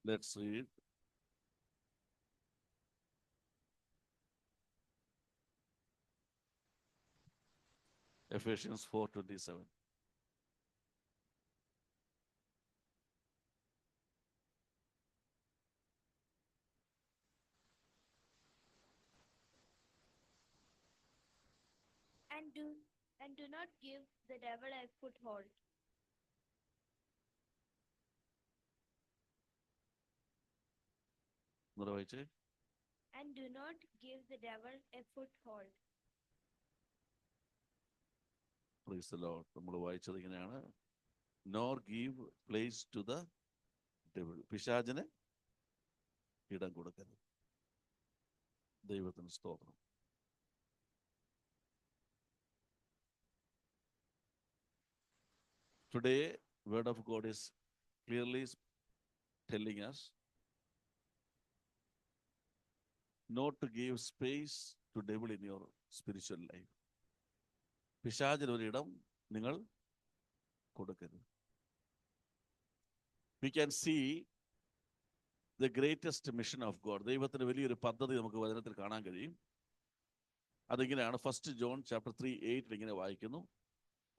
Let's read. Ephesians 4:27. And do not give the devil a foothold. നിർവഹിച്ച്. And do not give the devil a foothold. Praise the Lord. നമ്മൾ വായിച്ചത് ഇങ്ങനെയാണ്. Nor give place to the devil. പിശാചിന് ഇടം കൊടുക്കരുത്. ദൈവത്തിന് സ്തോത്രം. Today, word of God is clearly telling us not to give space to devil in your spiritual life. പിശാചിന് ഒരിടം നിങ്ങൾ കൊടുക്കരുത്. We can see the greatest mission of God. ദൈവത്തിന് വലിയൊരു പദ്ധതി നമുക്ക് വചനത്തിൽ കാണാൻ കഴിയും. അതിങ്ങനെയാണ്. 1 John chapter 3:8 ഇങ്ങനെ വായിക്കുന്നു.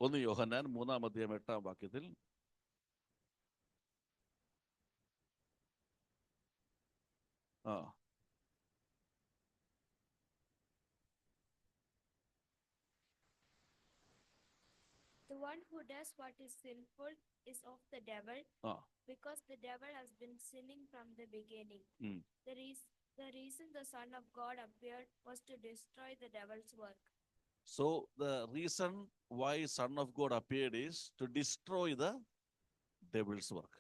1 യോഹന്നാൻ 3:8 The one who does what is sinful is of the devil, because the devil has been sinning from the beginning. The reason the Son of God appeared was to destroy the devil's work. So the reason why Son of God appeared is to destroy the devil's work.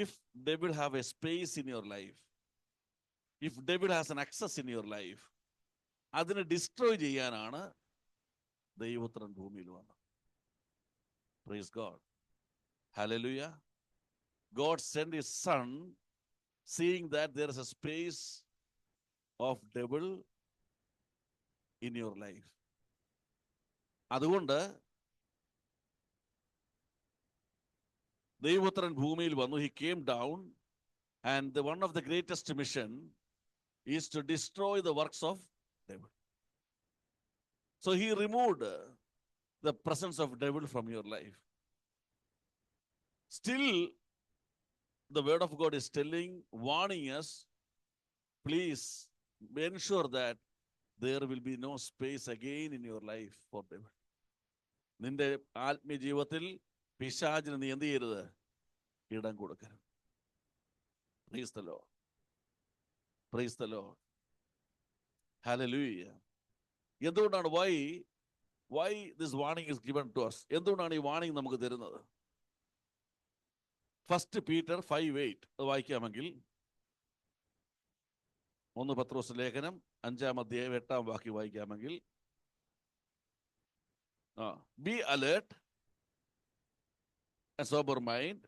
If devil have a space in your life, if devil has an access in your life, അതിനെ destroy ചെയ്യാനാണ് ദൈവപുത്രൻ ഭൂമിയിൽ വന്നത്. Praise God. Hallelujah. God sent his son, seeing that there is a space of devil in your life. അതുകൊണ്ട് ദൈവപുത്രൻ ഭൂമിയിൽ വന്നു. He came down, and one of the greatest mission is to destroy the works of devil. So he removed the presence of devil from your life. Still, the word of God is warning us, please ensure that there will be no space again in your life for devil. നിന്റെ ആത്മീയ ജീവിതത്തിൽ പിശാചിന് നീ എന്ത് ചെയ്യരുത്? ഇടം കൊടുക്കരുത്. Praise the Lord. Praise the Lord. Hallelujah. എന്തുകൊണ്ടാണ് why this warning is given to us? എന്തുകൊണ്ടാണ് ഈ വാണിംഗ് നമുക്ക് തരുന്നത്? 1 Peter 5:8 അത് വായിക്കാമെങ്കിൽ, 1 പത്രോസ് ലേഖനം 5:8 വായിക്കാമെങ്കിൽ, be alert and sober mind,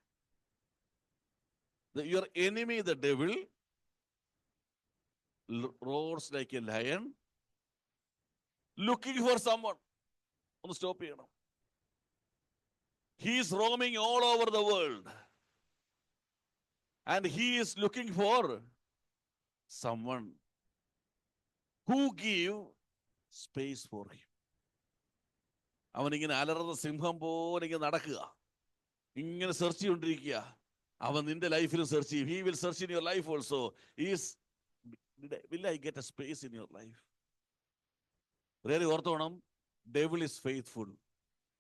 that your enemy the devil roars like a lion looking for someone. ഒന്ന് stop ചെയ്യണം. He is roaming all over the world and he is looking for someone who give space for him. അവനിങ്ങനെ അലറുന്ന സിംഹം പോലെ ഇങ്ങനെ നടക്കുക, ഇങ്ങനെ search ചെയ്തുകൊണ്ടിരിക്കുക. അവൻ നിന്റെ ലൈഫിലും സെർച്ച് ചെയ്യും. He will search in your life also. Will I get a space in your life? Really ഓർത്തോണം, devil is faithful.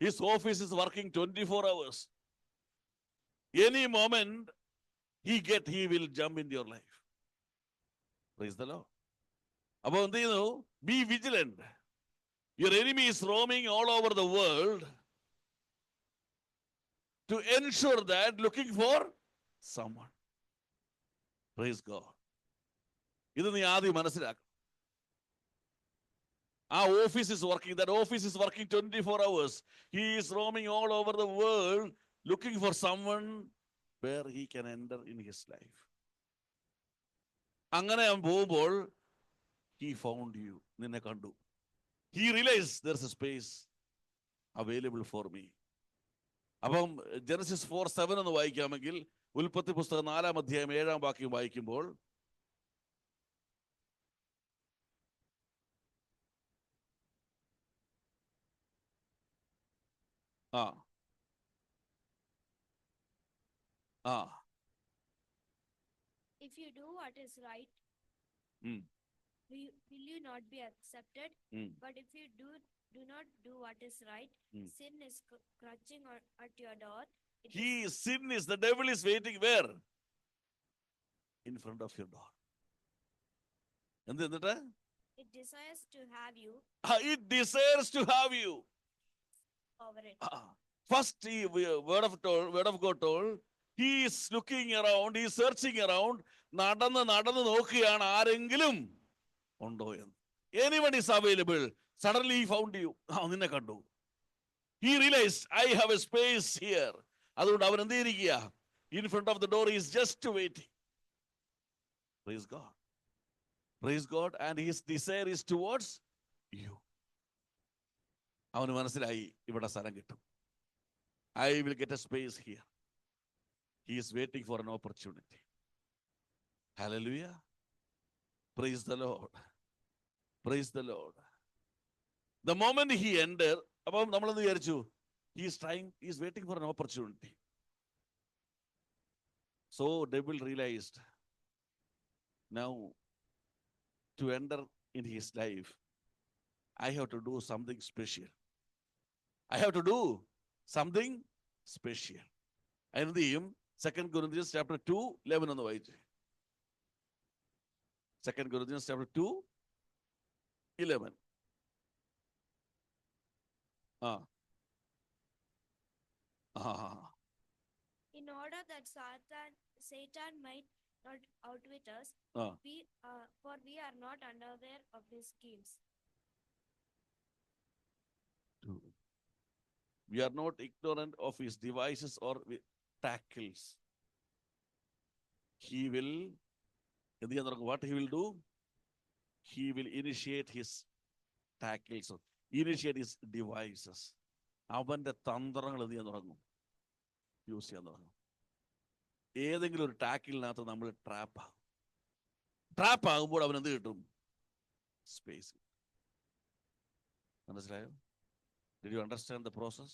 His office is working 24 hours. Any moment he will jump into your life. Praise the Lord. അപ്പോൾ എന്ത് ചെയ്യുന്നു? Be vigilant. Your enemy is roaming all over the world to ensure that looking for someone. Praise God. ഇത് നീ ആദ്യം മനസ്സിലാക്കണം. ആ office is working. That office is working 24 hours. He is roaming all over the world looking for someone where he can enter in his life. അങ്ങനെ അവൻ പോകുമ്പോൾ he found you. നിന്നെ കണ്ടു. He realized there's a space available for me. അപ്പം Genesis 4:7 എന്ന് വായിക്കാമെങ്കിൽ, ഉൽപ്പത്തി പുസ്തകം 4-ാം അധ്യായം 7-ാം വാക്യം വായിക്കുമ്പോൾ, If you do what is right, will you not be accepted? But if you do not do what is right, sin is crouching at your door. Sin is, the devil is waiting where? In front of your door. എന്നിട്ട് it desires to have you. It desires to have you. Over it. First, word of God told, he is looking around, he is searching around, നടന്ന് നോക്കുകയാണ് ആരെങ്കിലും ഉണ്ടോ എന്ന്. Anyone is available. Suddenly he found you. നിന്നെ കണ്ടു. He realized, I have a space here. അതുകൊണ്ട് അവൻ എന്ത് ചെയ്തിരിക്കുക? In front of the door, he is just waiting. Praise God. Praise God. And his desire is towards you. അവന് മനസ്സിലായി, ഇവിടെ സ്ഥലം കിട്ടും. I will get a space here. He is waiting for an opportunity. Hallelujah. Praise the Lord. Praise the Lord. The moment he entered, അപ്പം നമ്മളെന്ന് വിചാരിച്ചു, he is waiting for an opportunity. So devil realized, now to enter in his life, I have to do something special. I have to do something special. എന്ത് ചെയ്യും? 2 Corinthians chapter 2:11 ഒന്ന് വായിച്ചേ. 2 Corinthians chapter 2:11. In order that Satan might not outwit us, for we are not unaware of his schemes. We are not ignorant of his devices or tackles. He will, what he will do? He will initiate his tackles, initiate his devices. അവന്റെ തന്ത്രങ്ങൾ എന്ത് ചെയ്യാൻ തുടങ്ങും? Use ചെയ്യാൻ തുടങ്ങും. ഏതെങ്കിലും ഒരു ടാക്കിലിനകത്ത് നമ്മൾ ട്രാപ്പ് ആകുമ്പോൾ അവൻ എന്ത് കിട്ടും? സ്പേസ്. മനസ്സിലായോ? Did you understand the process?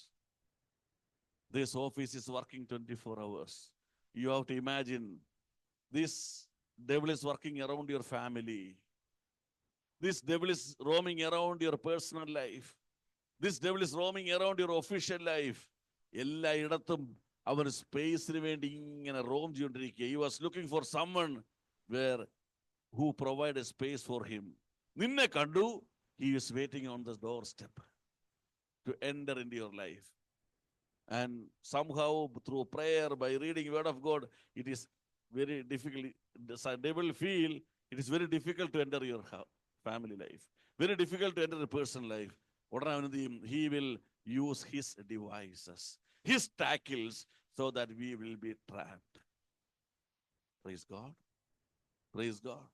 This office is working 24 hours. You have to imagine, this devil is working around your family. This devil is roaming around your personal life. This devil is roaming around your official life. എല്ലായിടത്തും അവൻ സ്പേസിന് വേണ്ടി ഇങ്ങനെ Rome ചെയ്തുകൊണ്ടിരിക്കുക. He was looking for someone who provide a space for him. നിന്നെ കണ്ടു. He is waiting on the doorstep to enter into your life. And somehow through prayer, by reading word of God, it is very difficult. The devil feel it is very difficult to enter your family life. Very difficult to enter a personal life. He will use his devices, his tackles, so that we will be trapped. Praise God. Praise God.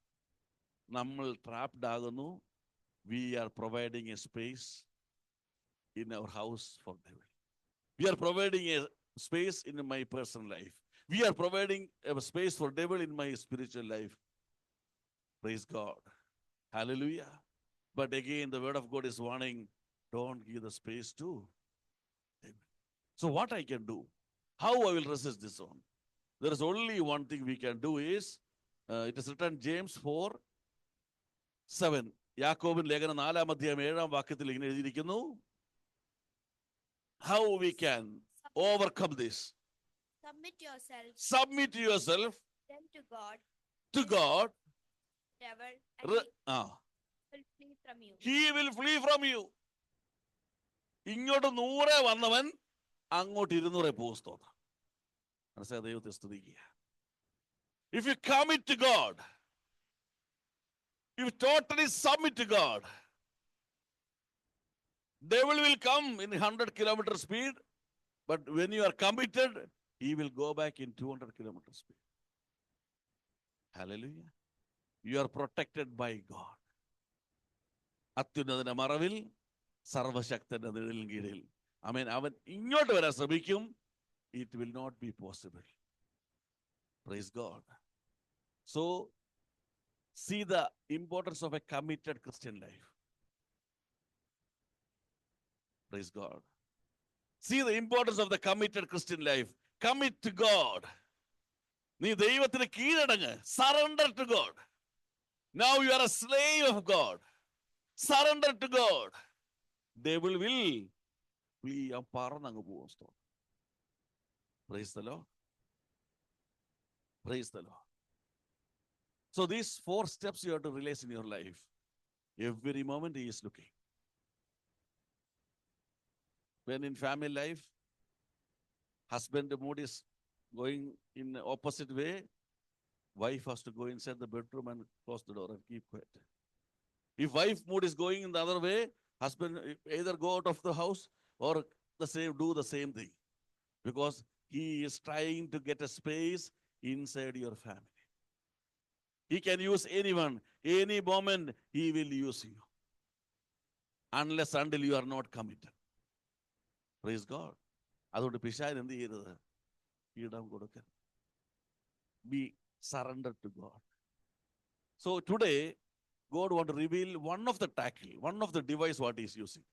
നമ്മൾ trapped ആകുന്നു. We are providing a space in our house for devil. We are providing a space in my personal life. We are providing a space for devil in my spiritual life. Praise God. Hallelujah. But again, the word of God is warning, don't give the space to devil. So what I can do? How I will resist this one? There is only one thing we can do is, it is written James 4:7. യാക്കോബിൻ ലേഖനം 4-ാം അധ്യായം 7-ാം വാക്യത്തിൽ ഇങ്ങനെ എഴുതിയിരിക്കുന്നു, how we can overcome this. Submit yourself then to God. Devil, and will flee from you. He will flee from you. ഇങ്ങോട്ട് 100 വന്നവൻ അങ്ങോട്ട് 200 പോകും. മനസ്സിലായ? ദൈവത്തെ സ്തുതിക്കുക. If you commit to God, if you totally submit to God, devil will come in 100 kilometer speed, but when you are committed, he will go back in 200 kilometer speed. Hallelujah. You are protected by God. അത്യുന്നതന്റെ മറവിൽ സർവശക്തന്റെ നിഴലിൻ കീഴിൽ അവൻ ഇങ്ങോട്ട് വരാൻ ശ്രമിക്കും. It will not be possible. Praise God. So, see the importance of a committed Christian life. Praise God. See the importance of the committed Christian life. Commit to God. നീ ദൈവത്തിന് കീഴടങ്ങ്. Surrender to God. Now you are a slave of God. Surrender to God. Devil will പറന്നങ്ങ് പോകും. Praise the Lord. Praise the Lord. So these 4 steps you have to realize in your life. Every moment he is looking. When in family life, husband mood is going in the opposite way, wife has to go inside the bedroom and close the door and keep quiet. If wife mood is going in the other way, husband either go out of the house or do the same thing. Because he is trying to get a space inside your family. He can use anyone, any moment he will use you. Unless until you are not committed. Praise God. അതുകൊണ്ട് പിശാചിന് എന്ത് ചെയ്യരുത്? ഇടം കൊടുക്കരുത്. Be surrendered to God. So today, God want to reveal one of the tackle, one of the device what he is using.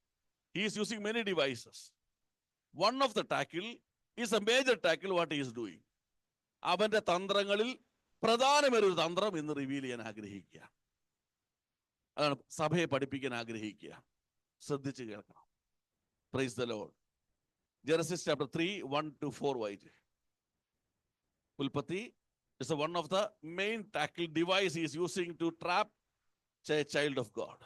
He is using many devices. One of the tackle is a major tackle what he is doing. അവന്റെ തന്ത്രങ്ങളിൽ പ്രധാനമൊരു തന്ത്രം ഇന്ന് reveal ചെയ്യാൻ ആഗ്രഹിക്കുക. അതാണ് സഭയെ പഠിപ്പിക്കാൻ ആഗ്രഹിക്കുക. ശ്രദ്ധിച്ച് കേൾക്കണം. Praise the Lord. Genesis chapter 3, 1-4 വായിച്ച്. ഉൽപ്പത്തി is one of the main tackle device he is using to trap a child of God.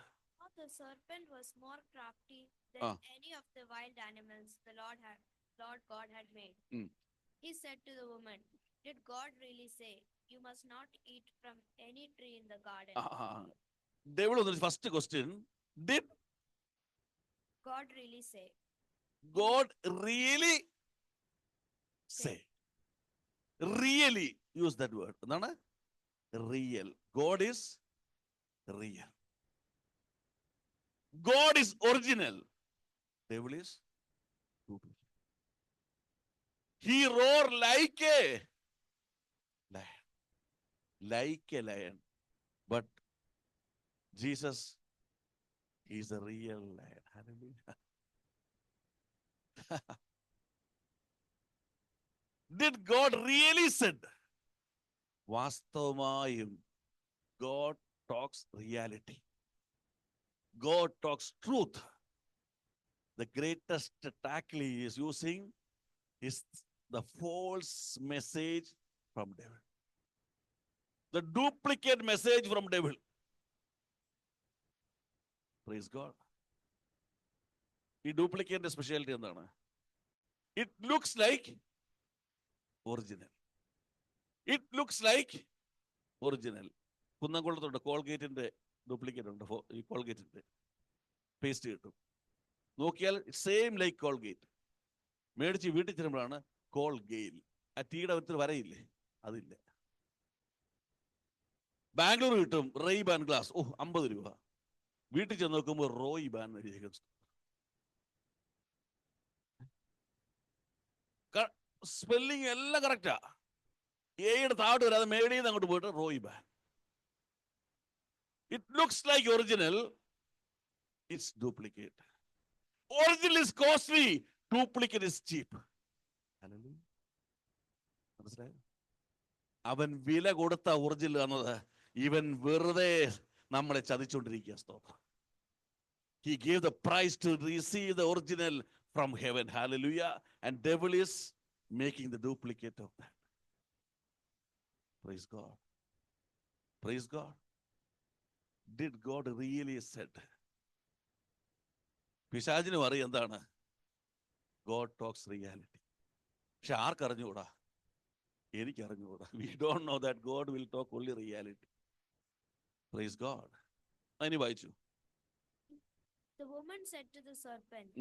The serpent was more crafty than any of the wild animals the Lord God had made. He said to the woman, "Did God really say, you must not eat from any tree in the garden?" Devil was the first question. Did God really say? God really say? Really use that word. എന്താണ്? Real. God is real. God is original. Devil is duplicate. He roared like a lion. Like a lion. But Jesus is a real lion. Hallelujah. Did God really said? വാസ്തവമായും God talks reality. God talks truth. The greatest tackle he is using is the false message from devil. The duplicate message from devil. Praise God. ഈ ഡ്യൂപ്ലിക്കേറ്റിന്റെ speciality എന്താണ്? It looks like original. It looks like original. കുന്നംകുളത്തുണ്ട് കോൾഗേറ്റിന്റെ duplicate ഉണ്ട്. ഈ കോൾഗേറ്റിന്റെ paste കിട്ടും. നോക്കിയാൽ same like Colgate. മേടിച്ച് വീട്ടിൽ ചെല്ലുമ്പോഴാണ് കോൾഗെയിൽ. ആ ടീയുടെ ഒരു വരയില്ലേ, അതില്ല. ബാംഗ്ലൂർ കിട്ടും റെയ് ബാൻ ഗ്ലാസ്. 50 രൂപ. വീട്ടിൽ ചെന്ന് നോക്കുമ്പോൾ റോയ് ബാൻ എഴുതിയിരിക്കുന്നു. സ്പെല്ലിങ് എല്ലാം കറക്റ്റാ. എയുടെ താഴോട്ട് വരാതെ മേടിയിൽ നിന്ന് അങ്ങോട്ട് പോയിട്ട് Roy ban. It looks like original. It's duplicate. Original is costly. Duplicate is cheap. Hallelujah. മനസ്സിലായോ? അവൻ വില കൊടുത്ത ഒറിജിനൽ എന്നത് ഇവൻ വെറുതെ നമ്മളെ ചതിച്ചുകൊണ്ടിരിക്കുക. സ്തോത്രം. He gave the price to receive the original from heaven. Hallelujah. And devil is making the duplicate of that. Praise God. Praise God. Did God really said? പിശാചിനും അറിയാം എന്താണ് God talks reality. പക്ഷെ ആർക്കറിഞ്ഞുകൂടാ? എനിക്കറിഞ്ഞുകൂടാ. We don't know that God will talk only reality. Praise God. ഇനി വായിച്ചു. The woman said to the serpent,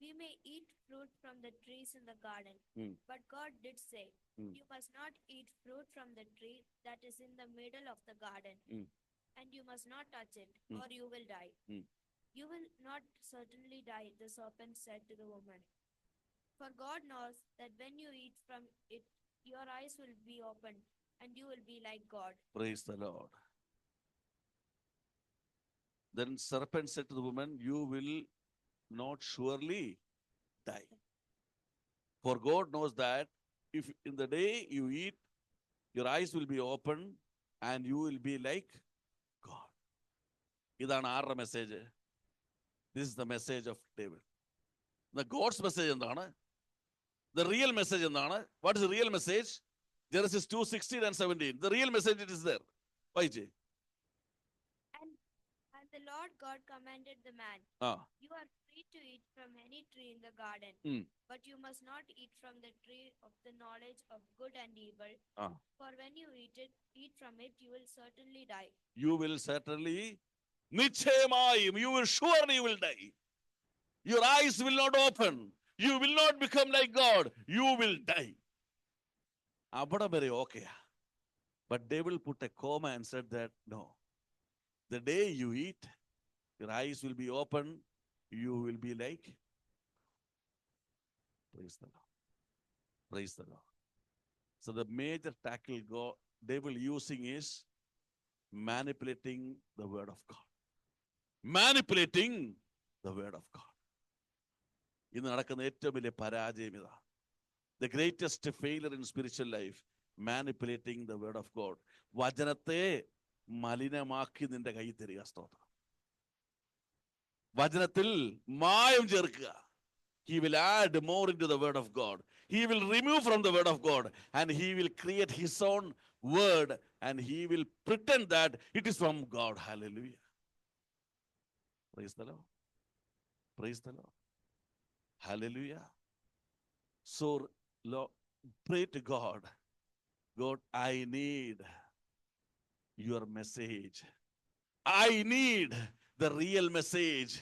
"We may eat fruit from the trees in the garden. But God did say, you must not eat fruit from the tree that is in the middle of the garden. And you must not touch it, or you will die." "You will not certainly die," the serpent said to the woman. For God knows that when you eat from it, your eyes will be opened, and you will be like God. Praise the Lord. Then serpent said to the woman, you will not surely die. For God knows that if in the day you eat, your eyes will be open and you will be like God. ഇതാണ് ആരുടെ message? This is the message of David. The God's message എന്താണ്? The real message എന്താണ്? What is the real message? Genesis 2:16 and 17. The real message it is there. Why? And the Lord God commanded the man, you are free to eat from any tree in the garden, but you must not eat from the tree of the knowledge of good and evil. For when you eat from it, you will certainly die. You will certainly, നിശ്ചയമായും, you will surely will die. Your eyes will not open. You will not become like God. You will die. അവിടെ വരെ ഓക്കെയാ. But they will put a comma and said that no. The day you eat, your eyes will be open. You will be like. Praise the Lord. Praise the Lord. So the major tackle devil using is manipulating the word of God. Manipulating the word of God. ഇന്ന് നടക്കുന്ന ഏറ്റവും വലിയ പരാജയം ഇതാ. The greatest failure in spiritual life, manipulating the word of God. വചനത്തെ മലിനമാക്കി നിന്റെ കൈ തരിക. സ്തോത്രം. വചനത്തിൽ മായം ചേർക്കുക. He will add more into the word of God. He will remove from the word of God and he will create his own word and he will pretend that it is from God. Hallelujah. Praise the Lord. Praise the Lord. Hallelujah. So Lord, pray to God. God, I need your message. I need the real message.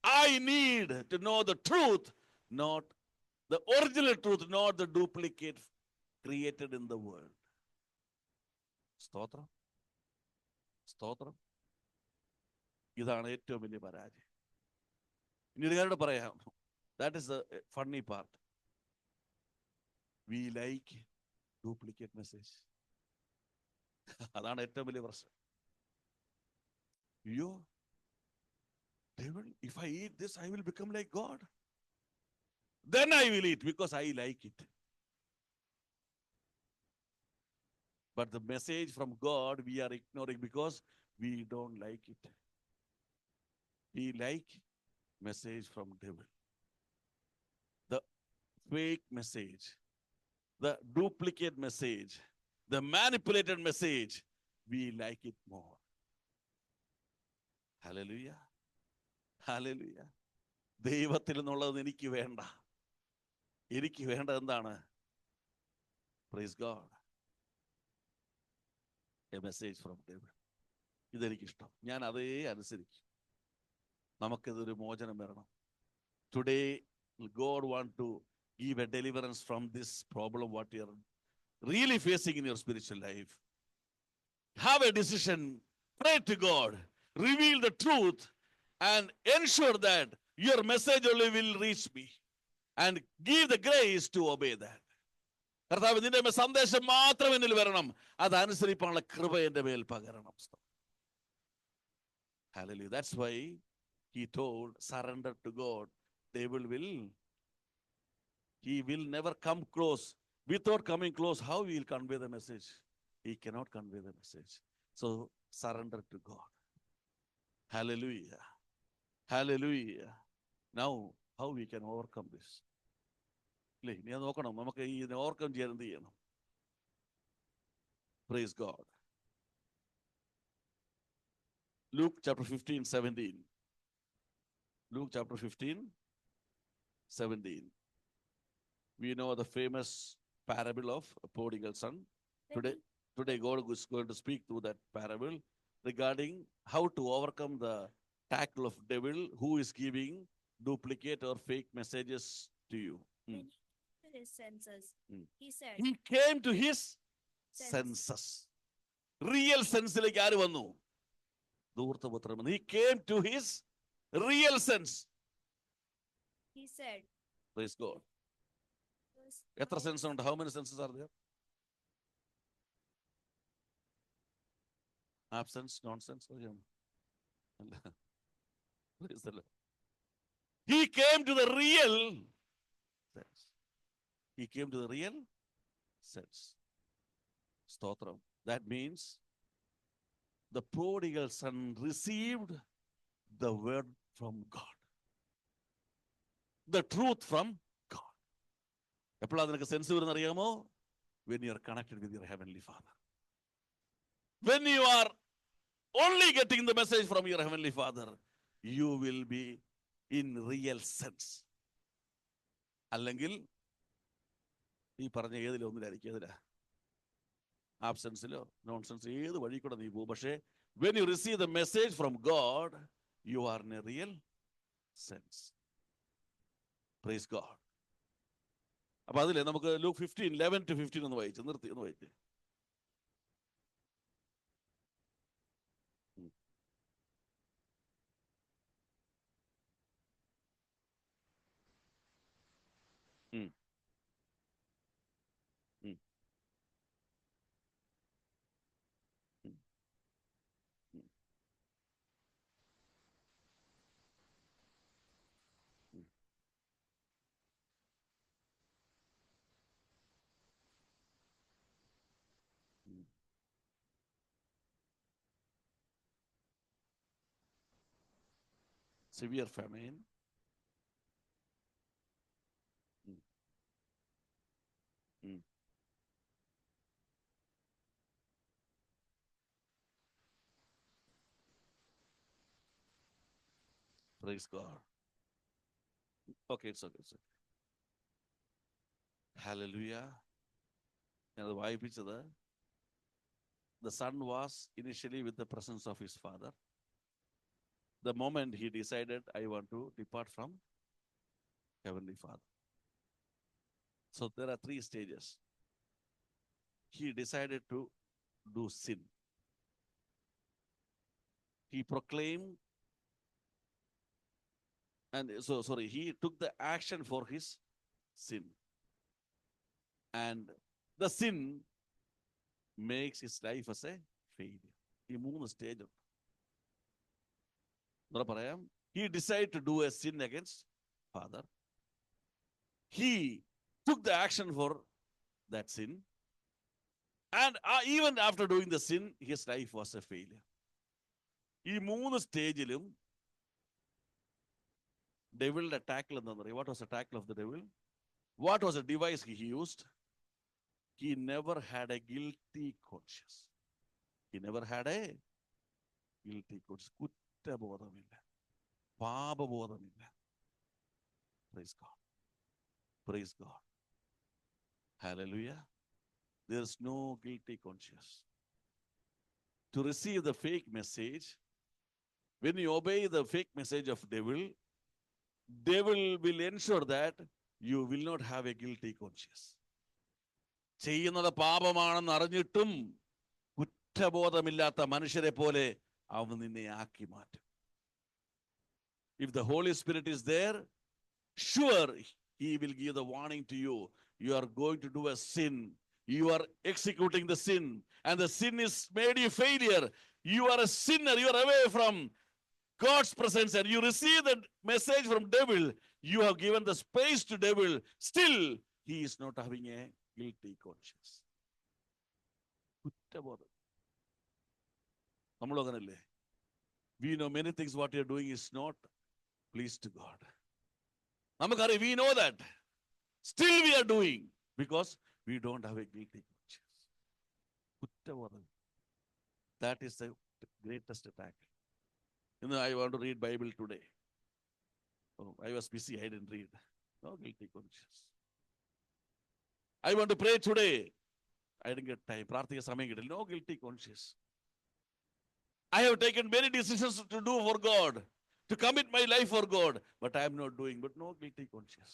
I need to know the truth, not the original truth, not the duplicate created in the world. സ്തോത്രം. സ്തോത്രം. ഇതാണ് ഏറ്റവും വലിയ പരാജയം. ഇനി ഒരു കാര്യം പറയാം. That is the funny part. We like duplicate message. അതാണ് ഏറ്റവും വലിയ പ്രശ്നം. അയ്യോ, if I eat this, I will become like God. Then I will eat because I like it. But the message from God we are ignoring because we don't like it. We like message from devil. The fake message, the duplicate message, the manipulated message, we like it more. Hallelujah. Hallelujah. ദൈവത്തിൽ നിന്നുള്ളത് എനിക്ക് വേണ്ട. എനിക്ക് വേണ്ട എന്താണ്? Praise God. A message from David. ഇതെനിക്കിഷ്ടം. ഞാൻ അതേ അനുസരിക്കും. നമുക്കിതൊരു മോചനം വരണം. Today, God wants to give a deliverance from this problem what you are really facing in your spiritual life. Have a decision. Pray to God. Reveal the truth and ensure that your message only will reach me. And give the grace to obey that. കർത്താവ്, നിന്റെ സന്ദേശം മാത്രം എന്നിൽ വരണം. അതനുസരിപ്പാനുള്ള കൃപ എൻ്റെ മേൽ പകരണം. Hallelujah. That's why he told, surrender to God. He will never come close. Without coming close, how he will convey the message? He cannot convey the message. So surrender to God. Hallelujah. Hallelujah. Now, how we can overcome this? നീ നോക്കണം, നമുക്ക് ഇതിനെ overcome ചെയ്യാൻ എന്ത് ചെയ്യണം? Praise God. Luke chapter 15:17. Luke chapter 15:17. We know the famous parable of a prodigal son. Today God is going to speak through that parable regarding how to overcome the tackle of devil who is giving duplicate or fake messages to you. His senses. He said, he came to his senses. Real sensiലേക്ക് ആര് വന്നു? ധൂർത്തപുത്രൻ. He came to his real sense. He said, Praise God. എത്ര sense ഉണ്ട്? How many senses are there? Absence, nonsense. He came to the real sense. He came to the real sense. Stotram. That means the prodigal son received the word from God, the truth from God. എപ്പോഴാണ് നിനക്ക് sense വരുന്ന അറിയാമോ? When you are connected with your heavenly Father. When you are only getting the message from your heavenly Father, you will be in real sense. അല്ലെങ്കിൽ ഈ പറഞ്ഞ ഏതിലോ ഒന്നിലായിരിക്കും. ഏതിലാ? ആബ്സെൻസിലോ nonsense ഏത് വഴി കൂടെ നീ പോകും. പക്ഷേ when you receive the message from God, you are in a real sense. Praise God. അപ്പൊ അതിലെ നമുക്ക് Luke 15:11-15 ഒന്ന് വായിച്ച് നിർത്തി ഒന്ന് വായിച്ച്. Severe famine. Praise God. Okay, it's okay. Hallelujah. ഞാനത് വായിപ്പിച്ചത്, the son was initially with the presence of his father. The moment he decided, I want to depart from Heavenly Father. So there are 3 stages. He decided to do sin. He proclaimed, he took the action for his sin. And the sin makes his life as a failure. ഈ 3 stage ഉണ്ട്. എന്താ പറയാം? He decided to do a sin against Father. He took the action for that sin. And even after doing the sin, his life was a failure. ഈ 3 സ്റ്റേജിലും ഡെവിളിന്റെ tackle എന്താണെന്ന് അറിയാം? What was the tackle of the devil? What was the device he used? He never had a guilty conscience. He never had a guilty conscience. കുറ്റബോധമില്ല, പാപബോധമില്ല. Praise God. Praise God. Hallelujah. There is no guilty conscience. To receive the fake message, when you obey the fake message of devil will ensure that you will not have a guilty conscience. ചെയ്യുന്നത് പാപമാണെന്ന് അറിഞ്ഞിട്ടും കുറ്റബോധമില്ലാത്ത മനുഷ്യരെ പോലെ അവൻ നിന്നെ ആക്കി മാറ്റും. If the Holy Spirit is there, sure he will give the warning to you. You are going to do a sin. You are executing the sin, and the sin is made you failure. You are a sinner. You are away from God's presence, and you receive the message from devil. You have given the space to devil. Still, he is not having a guilty conscience. കുറ്റബോധം. നമ്മളും അങ്ങനല്ലേ? We know many things what you are doing is not pleased to God. നമുക്കറിയാം, we know that. Still we are doing because we don't have a guilty conscience. കുറ്റബോധം. That is the greatest attack. I want to read Bible today. I was busy, I didn't read. No guilty conscience. I want to pray today. I didn't get time. പ്രാർത്ഥിക സമയം കിട്ടില്ല. No guilty conscience. I have taken many decisions to do for God, to commit my life for God, but I am not doing. But no guilty conscience.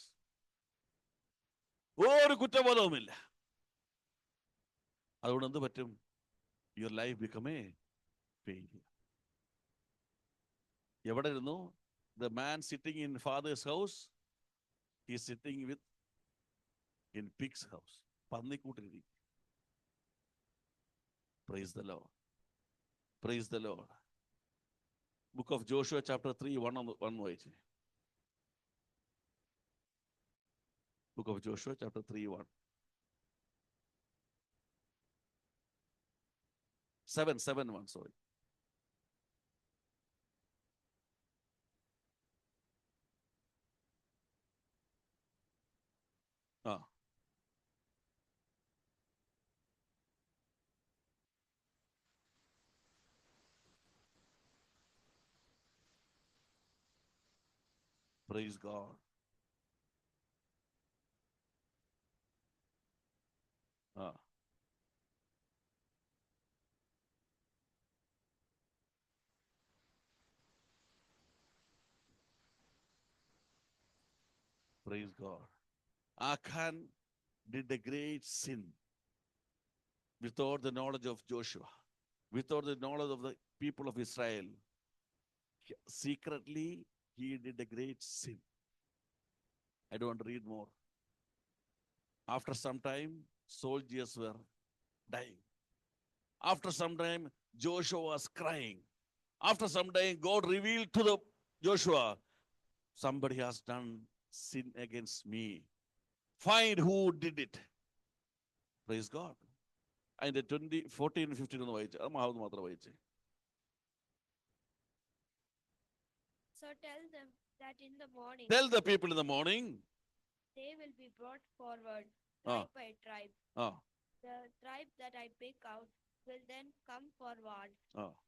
ഒരു കുറ്റബോധവുമില്ല. അതുകൊണ്ട് എന്ത് പറ്റും? Your life become a failure. എവിടെ ഇരുന്നു? The man sitting in father's house, he is sitting with in pig's house. പന്നിക്കൂട്ടിലിരിക്കും. Praise the Lord. Praise the Lord. Book of Joshua chapter 3, 1 വായിച്ചേ. Book of Joshua chapter 3, 1. 7, 1, sorry. Praise God. Praise God. Achan did a great sin without the knowledge of Joshua, without the knowledge of the people of Israel. Secretly, he did a great sin. I don't want to read more. After some time, soldiers were dying. After some time, Joshua was crying. After some time, God revealed to the Joshua, somebody has done sin against me. Find who did it. Praise God. And the 14, 15 ഒന്ന് വായിച്ചു. അത് മഹാവത് മാത്രം വായിച്ചേ. So tell them that in the morning. Tell the people in the morning. They will be brought forward, tribe by tribe. The tribe that I pick out will then come forward,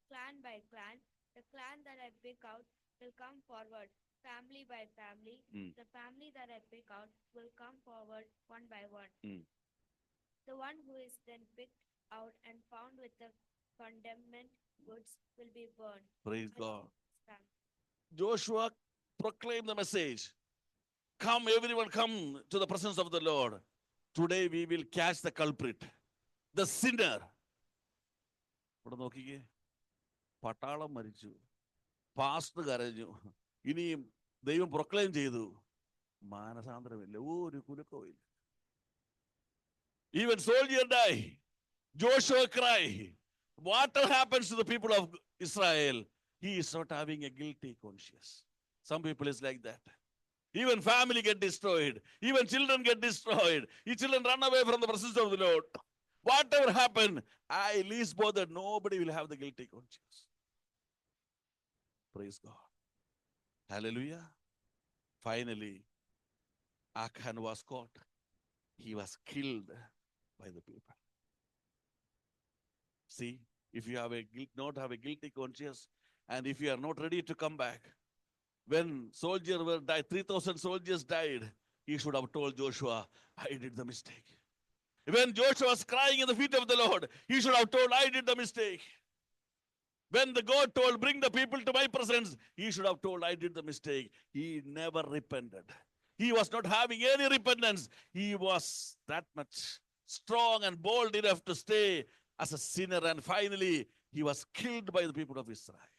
clan by clan. The clan that I pick out will come forward, family by family. The family that I pick out will come forward one by one. The one who is then picked out and found with the condemned goods will be burned. Praise God. Joshua proclaimed the message. Come, everyone, come to the presence of the Lord. Today we will catch the culprit, the sinner. ഇവിടെ നോക്കിക്കേ, പട്ടാളം മരിച്ചു, pastor കരഞ്ഞു, ഇനിയും ദൈവം proclaim ചെയ്തു, മാനസാന്തരമില്ല, ഒരു കുലുക്കവും ഇല്ല. Even soldier die, Joshua cry. Whatever happens to the people of Israel, he is not having a guilty conscience. Some people is like that. Even family get destroyed. Even children get destroyed. Your children run away from the presence of the Lord. Whatever happened, I least bothered. Nobody will have the guilty conscience. Praise God. Hallelujah. Finally, Achan was caught. He was killed by the people. See, if you have not have a guilty conscience, and if you are not ready to come back, when soldiers were died, 3,000 soldiers died, he should have told Joshua, I did the mistake. When Joshua was crying in the feet of the Lord, he should have told, I did the mistake. When the God told, bring the people to my presence, he should have told, I did the mistake. He never repented. He was not having any repentance. He was that much strong and bold enough to stay as a sinner, and finally he was killed by the people of Israel,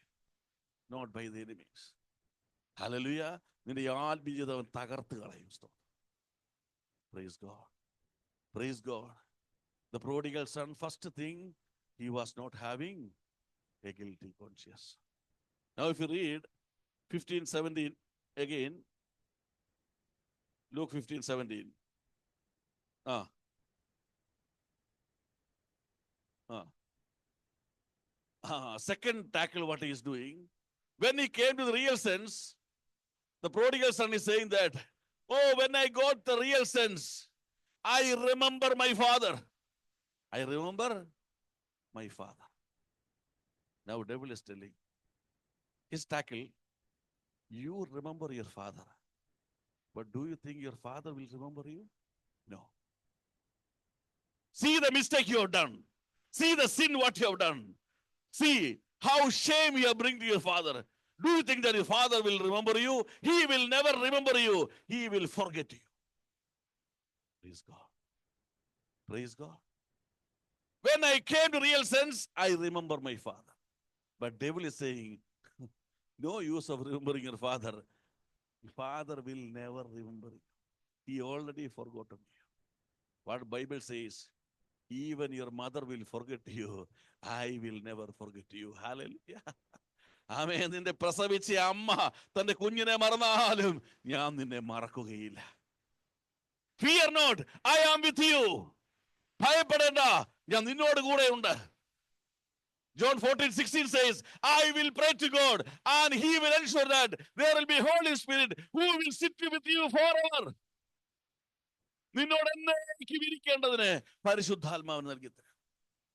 not by the enemies. Hallelujah. നിന്റെ ആത്മീയതവൻ തകർത്ത് കളയും. Praise God. Praise God. The prodigal son, first thing, he was not having a guilty conscience. Now if you read 15, 17 again, Luke 15, 17. Second tackle, what he is doing. When he came to the real sense, the prodigal son is saying that, oh, when I got the real sense, I remember my father. I remember my father. Now devil is telling, his tackle, you remember your father. But do you think your father will remember you? No. See the mistake you have done. See the sin what you have done. See how shame you have bring to your father. Do you think that your father will remember you? He will never remember you. He will forget you. Praise God. Praise God. When I came to real sense, I remember my father. But devil is saying, no use of remembering your father. Father will never remember you. He already forgotten you. What Bible says, even your mother will forget you. I will never forget you. Hallelujah. ആമേൻ. നിന്റെ പ്രസവിച്ച അമ്മ തന്റെ കുഞ്ഞിനെ മറന്നാലും ഞാൻ നിന്നെ മറക്കുകയില്ല. Fear not, I am with you. ഭയപ്പെടേണ്ട, ഞാൻ നിന്നോട് കൂടെയുണ്ട്. John 14:16 says, I will pray to God and he will ensure that there will be Holy Spirit who will sit with you forever. നിന്നോട് എന്നേക്കും ഇരിക്കേണ്ടതിന് പരിശുദ്ധാത്മാവ് നൽകി തരും.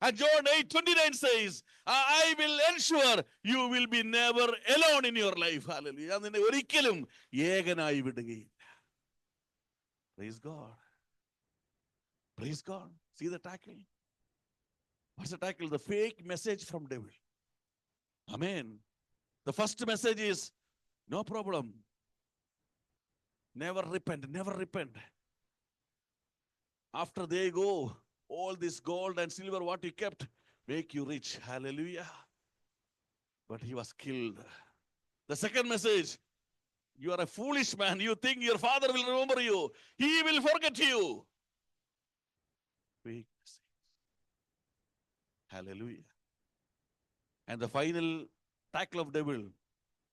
And John 8:29 says, I will ensure you will be never alone in your life. Hallelujah. ഞാൻ നിന്നെ ഒരിക്കലും ഏകനായി വിടുകയില്ല. Praise God. Praise God. See the tackle. What's the tackle? The fake message from devil. Amen. The first message is, no problem. Never repent. Never repent. After they go, all this gold and silver, what you kept, make you rich. Hallelujah. But he was killed. The second message, you are a foolish man. You think your father will remember you. He will forget you. Fake message. Hallelujah. And the final tackle of devil,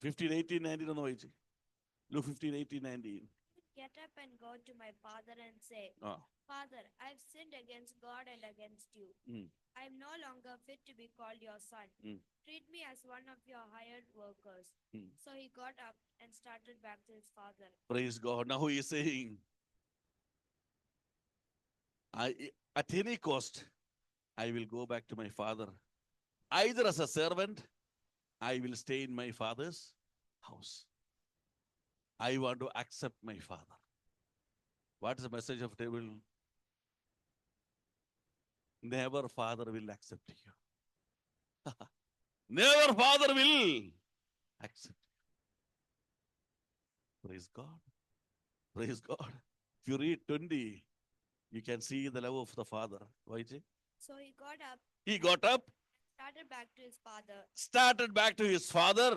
15:18-19 on the way. Luke 15:18-19. Get up and go to my father and say, Father, I've sinned against God and against you. I am no longer fit to be called your son. Treat me as one of your hired workers. So he got up and started back to his father. Praise God. Now he is saying, at any cost, I will go back to my father. Either as a servant, I will stay in my father's house. I want to accept my father. What is the message of devil? Never father will accept you. Never father will accept you. Praise God. Praise God. If you read 20, you can see the love of the father. Why? So he got up. He got up. Started back to his father. Started back to his father.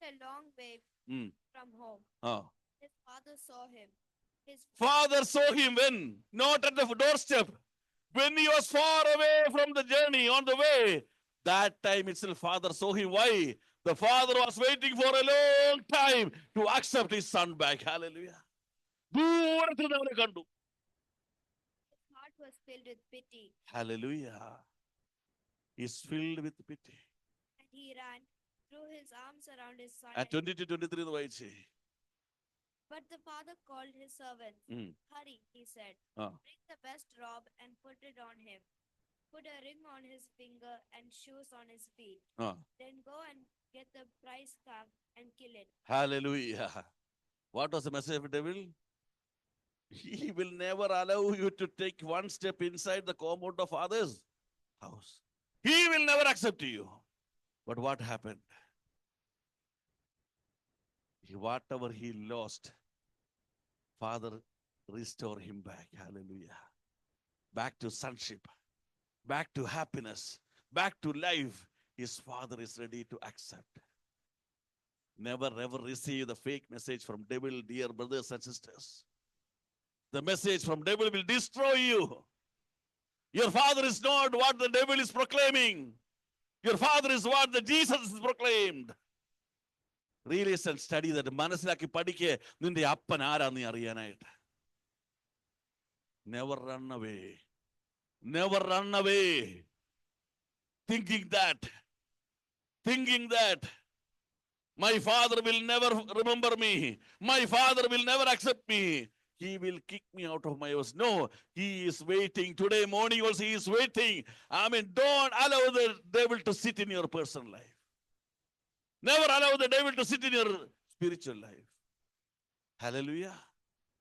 A long way from home. His father saw him. His father saw him when? Not at the doorstep. When he was far away from the journey, on the way. That time itself, father saw him. Why? The father was waiting for a long time to accept his son back. Hallelujah. His heart was filled with pity. Hallelujah. He's filled with pity. And he ran, threw his arms around his son. At 20-23, the white say. But the father called his servants. Hurry, he said. Bring the best robe and put it on him. Put a ring on his finger and shoes on his feet. Then go and get the prize calf and kill it. Hallelujah. What was the message of the devil? He will never allow you to take one step inside the compound of father's house. He will never accept you. But what happened? Whatever he lost, father restore him back. Hallelujah. Back to sonship, back to happiness, back to life. His father is ready to accept. Never ever receive the fake message from devil, dear brothers and sisters. The message from devil will destroy you. Your father is not what the devil is proclaiming. Your father is what the Jesus is proclaimed. Realize and study that. മനസ്സിലാക്കി പഠിക്ക് നിന്റെ അപ്പൻ ആരാന്ന് അറിയാനായിട്ട്. Never run away. Never run away. Thinking that my father will never remember me. My father will never accept me. He will kick me out of my house. No, he is waiting. Today morning also he is waiting. I mean, don't allow the devil to sit in your personal life. Never allow the devil to sit in your spiritual life. Hallelujah.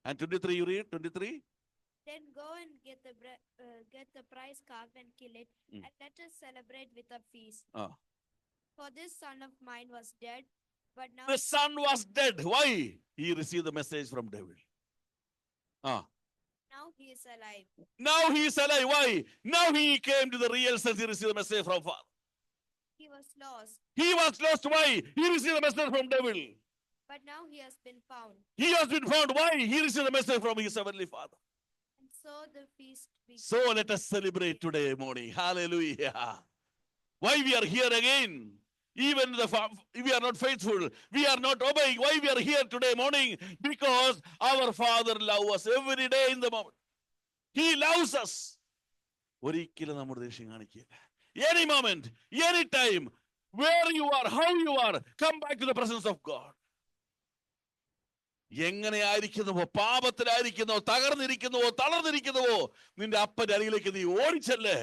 And 23, you read 23. Then go and get the prize calf and kill it, and let us celebrate with a feast. For this son of mine was dead, but now the son was dead. Why? He received the message from devil. Now he is alive. Now he is alive. Why? Now he came to the real sense. He received the message from Father. He was lost. He was lost. Why? He received the message from devil. But now he has been found. He has been found. Why? He received the message from his heavenly Father. And So the feast began. So let us celebrate today morning. Hallelujah. Why we are here again? Even if we are not faithful, we are not obeying. Why we are here today morning? Because our Father loves us every day in the moment. He loves us. ഒരിക്കലും നമ്മുടെ ദേഷ്യം കാണിക്കില്ല. Any moment, any time, where you are, how you are, come back to the presence of God. എങ്ങനെയായിരിക്കുന്നുവോ, പാപത്തിലായിരിക്കുന്നുവോ, തകർന്നിരിക്കുന്നുവോ, തളർന്നിരിക്കുന്നുവോ, നിന്റെ അപ്പന്റെ അരികിലേക്ക് നീ ഓടിച്ചല്ലേ.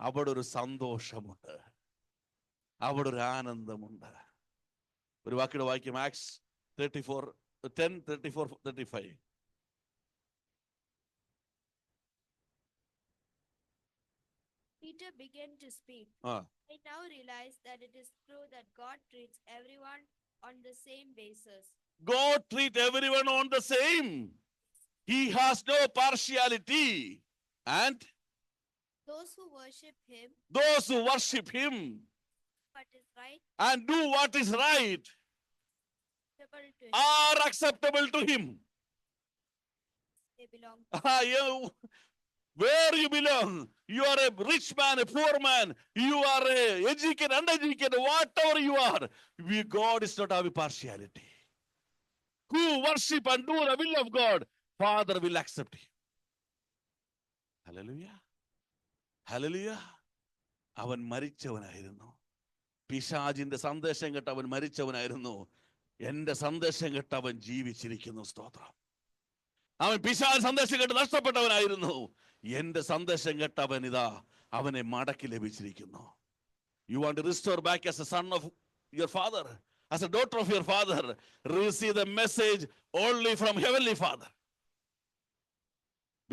അവിടെ ഒരു സന്തോഷമുണ്ട്, അവിടെ ഒരു ആനന്ദമുണ്ട്. ഒരു വാക്കിയുടെ വായിക്കും, ax 10:34-35. Peter began to speak. I now realize that it is true that God treats everyone on the same basis. God treats everyone on the same. He has no partiality. And those who worship him what is right, and do what is right are acceptable to him. They belong to where you belong. You are a rich man, a poor man, you are a educated, uneducated, whatever you are, God is not having partiality. Who worship and do the will of God, Father will accept him. Hallelujah. Hallelujah. അവൻ മരിച്ചവനായിരുന്നു. പിശാചിന്റെ സന്ദേശം കേട്ട് അവൻ മരിച്ചവനായിരുന്നു. എന്റെ സന്ദേശം കേട്ട് അവൻ ജീവിച്ചിരിക്കുന്നു. സ്തോത്രം. അവൻ പിശാച് സന്ദേശം കേട്ട് നഷ്ടപ്പെട്ടവനായിരുന്നു. എന്റെ സന്ദേശം കേട്ട് അവൻ ഇതാ അവനെ മടക്കി ലഭിച്ചിരിക്കുന്നു. You want to restore back as a son of your father, as a daughter of your father, receive the message only from Heavenly Father.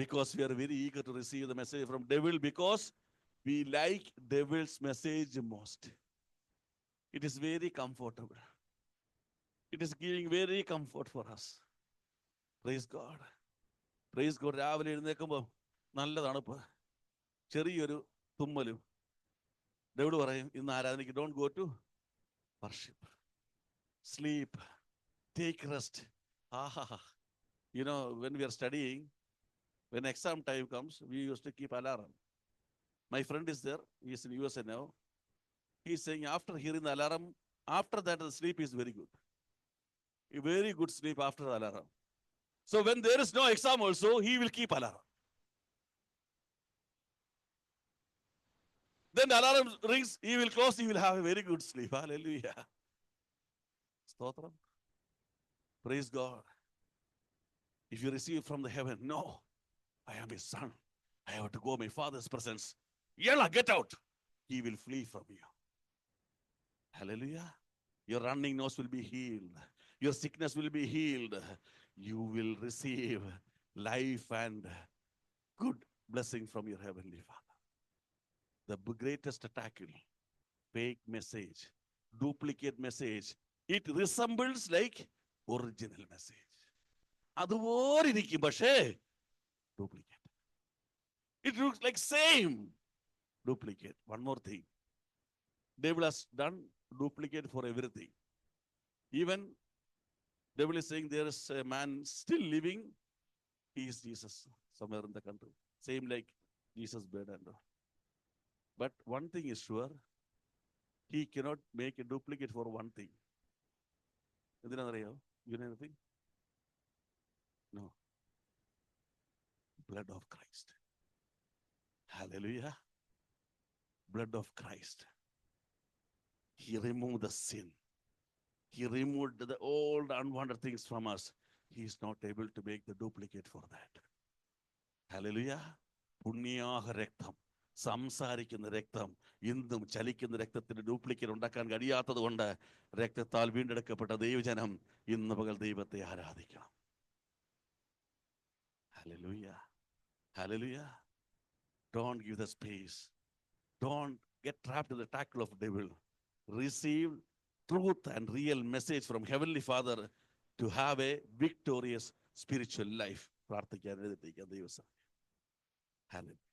Because we are very eager to receive the message from devil, because we like devil's message most. It is very comfortable. It is giving very comfort for us. Praise God. Praise God. രാവിലെ എഴുന്നേൽക്കുമ്പോൾ നല്ല തണുപ്പ്, ചെറിയൊരു തുമ്മലും. David പറയും, ഇന്ന് ആരാധനയ്ക്ക് don't go to worship, sleep, take rest. You know, when we are studying, when exam time comes, we used to keep alarm. My friend is there, he is in USA now. He is saying after hearing the alarm, after that the sleep is very good. A very good sleep after the alarm. So when there is no exam also, he will keep alarm. Then the alarm rings, he will close, he will have a very good sleep. Hallelujah. Stotram. Praise God. If you receive from the heaven, no, I am his son, I have to go my father's presence. Yalla, get out. He will flee from you. Hallelujah. Your running nose will be healed. Your sickness will be healed. You will receive life and good blessing from your Heavenly Father. The greatest attack, fake message, duplicate message, it resembles like original message. അതുപോലെ ഇരിക്കും, പക്ഷേ duplicate. It looks like same. Duplicate. One more thing. Devil has done duplicate for everything. Even devil is saying there is a man still living. He is Jesus somewhere in the country. Same like Jesus bed and all. But one thing is sure, he cannot make a duplicate for one thing. You know anything? No. Blood of Christ. Hallelujah. Blood of Christ. He removed the sin. He removed the old unwanted things from us. He is not able to make the duplicate for that. Hallelujah. പുണ്യാഹ രക്തം, സംസാരിക്കുന്ന രക്തം, ഇന്നും ചലിക്കുന്ന രക്തത്തിന് duplicate ഉണ്ടാക്കാൻ കഴിയാത്തത് കൊണ്ട് രക്തത്താൽ വീണ്ടെടുക്കപ്പെട്ട ദൈവജനം ഇന്ന് പകൽ ദൈവത്തെ ആരാധിക്കണം. Hallelujah. Hallelujah. Don't give the space. Don't get trapped in the tackle of devil. Receive truth and real message from Heavenly Father to have a victorious spiritual life. പ്രാർത്ഥിക്കാൻ എഴുതിയിരിക്കാം ദൈവസഭ. Hallelujah.